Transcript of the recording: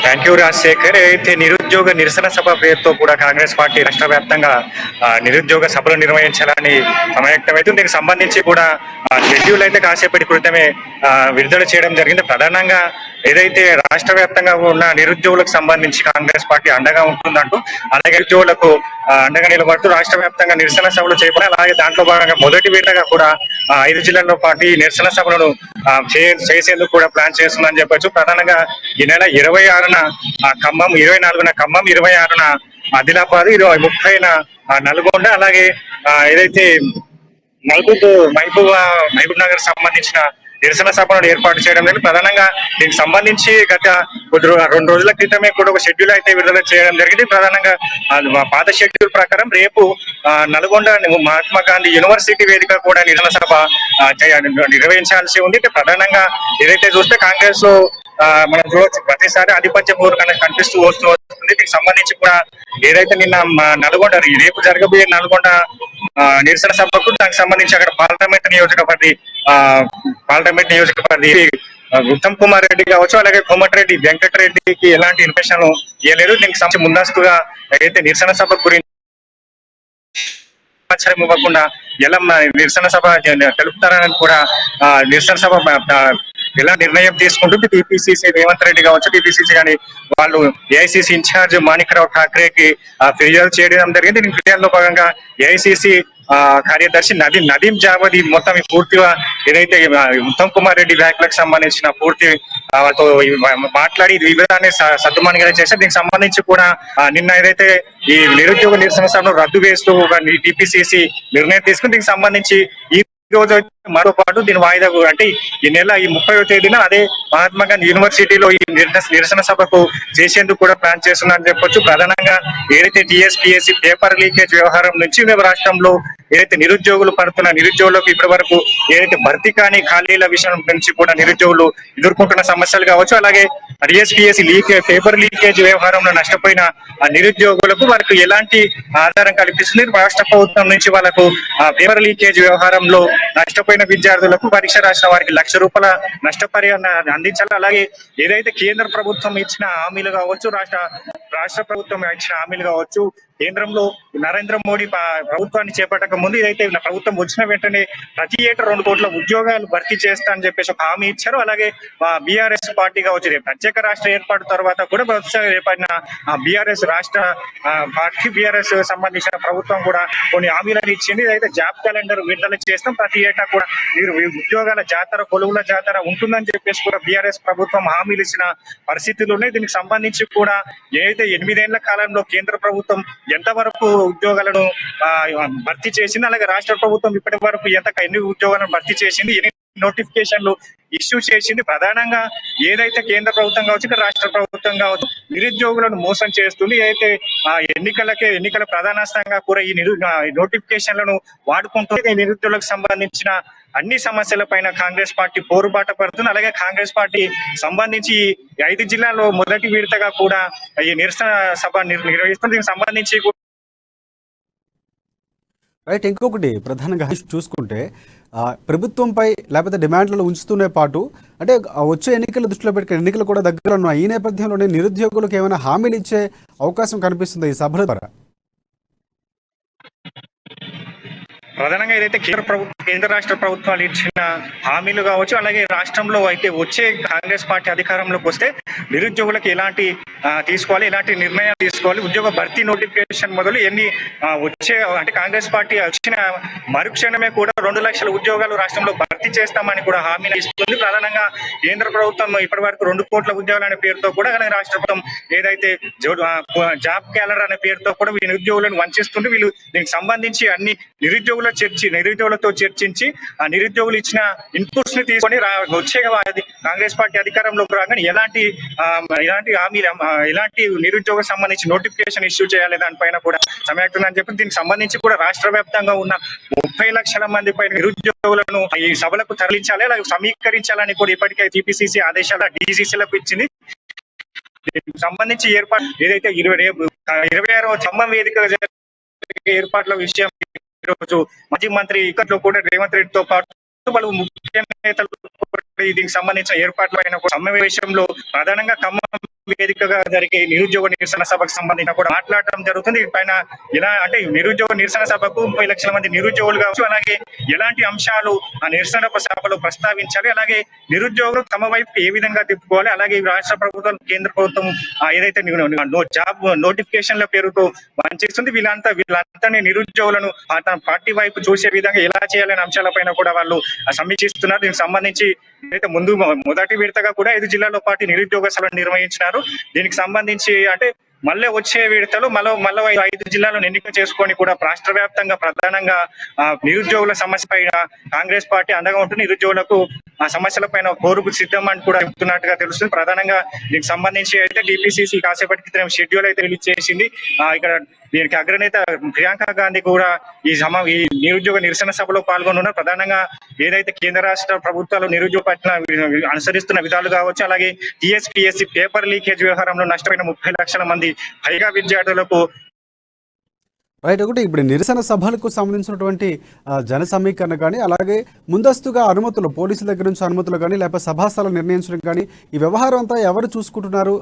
Thank you Rajasekhar. అయితే నిరుద్యోగ నిరసన సభ పేరుతో కూడా కాంగ్రెస్ పార్టీ రాష్ట్ర వ్యాప్తంగా నిరుద్యోగ సభలు నిర్వహించాలని సమాయత్తమైతే దీనికి సంబంధించి కూడా షెడ్యూల్ అయితే కాసేపటి క్రితమే విడుదల చేయడం జరిగింది. ప్రధానంగా ఏదైతే రాష్ట్ర వ్యాప్తంగా ఉన్న నిరుద్యోగులకు సంబంధించి కాంగ్రెస్ పార్టీ అండగా ఉంటుందంటూ, అలాగే నిరుద్యోగులకు అండగా నిలబడుతూ రాష్ట్ర వ్యాప్తంగా నిరసన సభలు చేపట్టి, అలాగే దాంట్లో భాగంగా మొదటి విడతగా కూడా 5 జిల్లాల్లో పాటు ఈ నిరసన సభలను చేసేందుకు కూడా ప్లాన్ చేస్తుందని చెప్పొచ్చు. ప్రధానంగా ఈ నెల 26న ఖమ్మం, 24న ఖమ్మం, 26న ఆదిలాబాద్, 30న నల్గొండ, అలాగే ఏదైతే మహబూబ్ నగర్ సంబంధించిన నిరసన సభలను ఏర్పాటు చేయడం జరిగింది. ప్రధానంగా దీనికి సంబంధించి గత 2 రోజుల క్రితమే కూడా ఒక షెడ్యూల్ అయితే విడుదల చేయడం జరిగింది. ప్రధానంగా పాత షెడ్యూల్ ప్రకారం రేపు నల్గొండ మహాత్మా గాంధీ యూనివర్సిటీ వేదిక కూడా నిరసన సభ నిర్వహించాల్సి ఉంది. ప్రధానంగా ఏదైతే చూస్తే కాంగ్రెస్ లో మనం చూడవచ్చు ప్రతిసారి ఆధిపత్య పూర్వకంగా కనిపిస్తూ వస్తుంది. దీనికి సంబంధించి కూడా ఏదైతే నిన్న నల్గొండ రేపు జరగబోయే నల్గొండ నిరసన సభకు దానికి సంబంధించి అక్కడ పార్లమెంట్ నియోజకవర్గ ఉత్తమ్ కుమార్ రెడ్డి కావచ్చు, అలాగే కోమటిరెడ్డి వెంకటరెడ్డికి ఎలాంటి ఇన్ఫర్మేషన్ ఇవ్వలేదు. దీనికి సంబంధించి ముందస్తుగా ఏదైతే నిరసన సభ గురించి ఇవ్వకుండా ఎలా నిరసన సభ తెలుపుతారని కూడా నిరసన సభ ఎలా నిర్ణయం తీసుకుంటుంది టీపీసీసీ రేవంత్ రెడ్డి కావచ్చు, టీపీసీసీ కానీ వాళ్ళు ఏఐసీసీ ఇన్ఛార్జ్ మాణిక్రావు ఠాక్రేకి ఫిర్యాదు చేయడం జరిగింది. దీనికి ఫిర్యాదులో భాగంగా ఏఐసీసీ కార్యదర్శి నదీం జావద్ మొత్తం పూర్తిగా ఏదైతే ఉత్తమ్ కుమార్ రెడ్డి వ్యాఖ్యలకు సంబంధించిన పూర్తి వాళ్ళతో మాట్లాడి విధాన్ని సద్దుమణిగా చేశారు. దీనికి సంబంధించి కూడా నిన్న ఏదైతే ఈ నిరుద్యోగ నిరసన సభను రద్దు వేస్తూ టీపీసీసీ నిర్ణయం తీసుకుని దీనికి సంబంధించి ఈ రోజు మరో పాటు దీని వాయిదా అంటే ఈ నెల 30వ తేదీన అదే మహాత్మా గాంధీ యూనివర్సిటీలో ఈ నిరసన సభకు చేసేందుకు కూడా ప్లాన్ చేస్తున్నారని చెప్పొచ్చు. ప్రధానంగా ఏదైతే టీఎస్పీఎస్సీ పేపర్ లీకేజ్ వ్యవహారం నుంచి మేము రాష్ట్రంలో ఏదైతే నిరుద్యోగులు పడుతున్న నిరుద్యోగులకు ఇప్పటి వరకు ఏదైతే భర్తీ కాని ఖాళీల విషయం నుంచి కూడా నిరుద్యోగులు ఎదుర్కొంటున్న సమస్యలు కావచ్చు, అలాగే టీఎస్పీఎస్సీ పేపర్ లీకేజ్ వ్యవహారంలో నష్టపోయిన నిరుద్యోగులకు వారికి ఎలాంటి ఆధారం కల్పిస్తుంది, రాష్ట్ర ప్రభుత్వం నుంచి వాళ్ళకు పేపర్ లీకేజ్ వ్యవహారంలో నష్టపోయిన విద్యార్థులకు పరీక్ష రాసిన వారికి ₹1,00,000 నష్టపరిహారం అందించాలి. అలాగే ఏదైతే కేంద్ర ప్రభుత్వం ఇచ్చిన హామీలు కావచ్చు, రాష్ట్ర ప్రభుత్వం ఇచ్చిన హామీలు కావచ్చు, కేంద్రంలో నరేంద్ర మోడీ ప్రభుత్వాన్ని చేపట్టక ముందు ఏదైతే ప్రభుత్వం వచ్చిన వెంటనే ప్రతి ఏటా 2 కోట్ల ఉద్యోగాలు భర్తీ చేస్తా అని చెప్పేసి ఒక హామీ ఇచ్చారు. అలాగే బీఆర్ఎస్ పార్టీ కావచ్చు, ప్రత్యేక రాష్ట్ర ఏర్పాటు తర్వాత కూడా ఏర్పడిన బీఆర్ఎస్ రాష్ట్ర పార్టీ బీఆర్ఎస్ సంబంధించిన ప్రభుత్వం కూడా కొన్ని హామీలను ఇచ్చింది. అయితే జాబ్ క్యాలెండర్ విడుదల చేస్తాం, ప్రతి ఏటా కూడా మీరు ఉద్యోగాల జాతర, కొలువుల జాతర ఉంటుందని చెప్పేసి కూడా బీఆర్ఎస్ ప్రభుత్వం హామీలు ఇచ్చిన పరిస్థితులు ఉన్నాయి. దీనికి సంబంధించి కూడా ఏదైతే 8 ఏళ్ల కాలంలో కేంద్ర ప్రభుత్వం ఎంతవరకు ఉద్యోగాలను భర్తీ చేసింది, అలాగే రాష్ట్ర ప్రభుత్వం ఇప్పటి వరకు ఎన్ని ఉద్యోగాలను భర్తీ చేసింది, ఎన్ని నోటిఫికేషన్లు ఇష్యూ చేసింది. ప్రధానంగా ఏదైతే కేంద్ర ప్రభుత్వం కావచ్చు, రాష్ట్ర ప్రభుత్వం కావచ్చు నిరుద్యోగులను మోసం చేస్తుంది. ఏదైతే ఎన్నికల ప్రధానాస్తంగా కూడా ఈ నోటిఫికేషన్లను వాడుకుంటుంది. నిరుద్యోగులకు సంబంధించిన అన్ని సమస్యల పైన కాంగ్రెస్ పార్టీ పోరుబాట పడుతుంది. అలాగే కాంగ్రెస్ పార్టీ సంబంధించి 5 జిల్లాల్లో మొదటి విడతగా కూడా ఈ నిరసన సభ నిర్వహిస్తుంది. దీనికి సంబంధించి రైట్. ఇంకొకటి ప్రధానంగా చూసుకుంటే ప్రభుత్వంపై లేకపోతే డిమాండ్లను ఉంచుతూనే పాటు అంటే వచ్చే ఎన్నికల దృష్టిలో పెట్టుకుని ఎన్నికలు కూడా దగ్గర ఉన్నాయి. ఈ నేపథ్యంలోనే నిరుద్యోగులకు ఏమైనా హామీలు ఇచ్చే అవకాశం కనిపిస్తుంది ఈ సభల ద్వారా? ప్రధానంగా ఏదైతే కేంద్ర రాష్ట్ర ప్రభుత్వాలు ఇచ్చిన హామీలు కావచ్చు, అలాగే రాష్ట్రంలో అయితే వచ్చే కాంగ్రెస్ పార్టీ అధికారంలోకి వస్తే నిరుద్యోగులకు ఎలాంటి తీసుకోవాలి, ఎలాంటి నిర్ణయాలు తీసుకోవాలి, ఉద్యోగ భర్తీ నోటిఫికేషన్ మొదలు ఎన్ని వచ్చే అంటే కాంగ్రెస్ పార్టీ వచ్చిన మరుక్షణమే కూడా 2 లక్షల ఉద్యోగాలు రాష్ట్రంలో భర్తీ చేస్తామని కూడా హామీని ఇస్తుంది. ప్రధానంగా కేంద్ర ప్రభుత్వం ఇప్పటి వరకు 2 కోట్ల ఉద్యోగాలు అనే పేరుతో కూడా, రాష్ట్ర ప్రభుత్వం ఏదైతే జాబ్ క్యాలెండర్ అనే పేరుతో కూడా నిరుద్యోగులను వంచిస్తుంది. వీళ్ళు దీనికి సంబంధించి అన్ని నిరుద్యోగులతో చర్చించి ఆ నిరుద్యోగులు ఇచ్చిన ఇన్పుట్స్ ని తీసుకొని వచ్చే కాంగ్రెస్ పార్టీ అధికారంలోకి రాగానే ఎలాంటి హామీలు, ఎలాంటి నిరుద్యోగ సంబంధించి నోటిఫికేషన్ ఇష్యూ చేయాలి దానిపైన కూడా సమయక్తుందని చెప్పి దీనికి సంబంధించి కూడా రాష్ట్ర వ్యాప్తంగా ఉన్న 30 లక్షల మంది పైన నిరుద్యోగులను ఈ సభలకు తరలించాలి, అలాగే సమీకరించాలని కూడా ఇప్పటికే టీపీసీసీ ఆదేశాలు డీసీసీలకు ఇచ్చింది. దీనికి సంబంధించి ఏర్పాటు ఏదైతే 26వ ఖమ్మం వేదిక ఏర్పాట్ల విషయం ఈరోజు మాజీ మంత్రి ఇక్కడ కూడా రేవంత్ రెడ్డితో పాటు పలు ముఖ్య నేతలు దీనికి సంబంధించిన ఏర్పాట్ల పైన సమావేశంలో ప్రధానంగా ఖమ్మం వేదికగా జరిగే నిరుద్యోగ నిరసన సభకు సంబంధించిన కూడా మాట్లాడటం జరుగుతుంది. పైన ఎలా అంటే నిరుద్యోగ నిరసన సభకు 30 లక్షల మంది నిరుద్యోగులు కావచ్చు, అలాగే ఎలాంటి అంశాలు ఆ నిరసన సభలో ప్రస్తావించాలి, అలాగే నిరుద్యోగులు తమ వైపు ఏ విధంగా తిప్పుకోవాలి, అలాగే రాష్ట్ర ప్రభుత్వం కేంద్ర ప్రభుత్వం ఏదైతే జాబ్ నోటిఫికేషన్ల పేరుతో వంచిస్తుంది, వీళ్ళంతా నిరుద్యోగులను తన పార్టీ వైపు చూసే విధంగా ఎలా చేయాలనే అంశాలపైన కూడా వాళ్ళు సమీక్షిస్తున్నారు. దీనికి సంబంధించి అయితే మొదటి విడతగా కూడా 5 జిల్లాల్లో పాటు నిరుద్యోగ సభలు నిర్వహించినారు. దీనికి సంబంధించి అంటే మళ్ళీ వచ్చే విడతలు మళ్ళీ 5 జిల్లాలను ఎన్నిక చేసుకొని కూడా రాష్ట్ర వ్యాప్తంగా ప్రధానంగా నిరుద్యోగుల సమస్య పైన కాంగ్రెస్ పార్టీ అండగా ఉంటుంది. నిరుద్యోగులకు ఆ సమస్యల పైన పోరుకు సిద్ధం అని కూడా చెప్తున్నట్టుగా తెలుస్తుంది. ప్రధానంగా దీనికి సంబంధించి అయితే టీపీసీసీ కాసేపటి క్రితం షెడ్యూల్ అయితే రిలీజ్ చేసింది. ఇక్కడ దీనికి అగ్రనేత ప్రియాంక గాంధీ కూడా ఈ నిరుద్యోగ నిరసన సభలో పాల్గొన్నారు. ప్రధానంగా ఏదైతే కేంద్ర రాష్ట్ర ప్రభుత్వాలు నిరుద్యోగ పట్ల అనుసరిస్తున్న విధాలు కావచ్చు, అలాగే టీఎస్పీఎస్సీ పేపర్ లీకేజ్ వ్యవహారంలో నష్టమైన 30 లక్షల మంది పైగా విద్యార్థులకు రైట్. ఒకటి ఇప్పుడు నిరసన సభలకు సంబంధించినటువంటి జన సమీకరణ కానీ, అలాగే ముందస్తుగా అనుమతులు పోలీసుల దగ్గర నుంచి అనుమతులు కానీ, లేకపోతే సభాస్థలం నిర్ణయించడం కానీ, ఈ వ్యవహారం అంతా ఎవరు చూసుకుంటున్నారు?